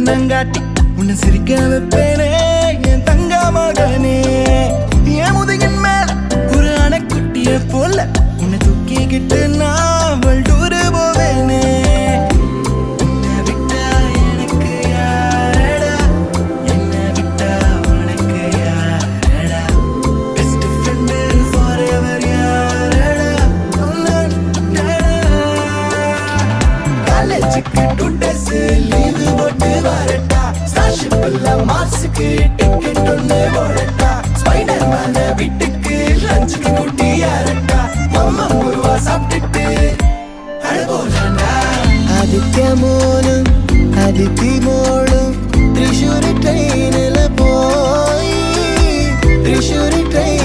கண்ணங்காட்டி உன்னை சிரிக்க வைப்பேனே என் தங்க மகனே. என் முதுகின் மேல ஒரு அணைக்குட்டிய போல உன்னை தூக்கிக்கிட்டு நான் வல்டூரு போவேனே. உன்னை விட்டா எனக்கு யாரடா, என்னை விட்டா உனக்கு யாரடா, பெஸ்ட் ஃப்ரெண்டு ஃபாரெவர் யாரடா, காலேஜுக்கு 2 days லீவு போட்டு வரட்டா, ஸ்காலர்ஷிப்ல மார்க்ஸுக்கு டிக்கெட் ஒன்று போடட்டா, ஸ்பைடர் மேன வீட்டுக்கு லஞ்சுக்கு கூட்டி யாரட்டா, மம்மா முருவா சாப்பிட்டுட்டு அழுவோலண்டா. ஆதித்யமோனும் அதித்தி மோளும் திரிஷூரி ட்ரெயினில் போய் திரிஷூரி ட்ரெயின்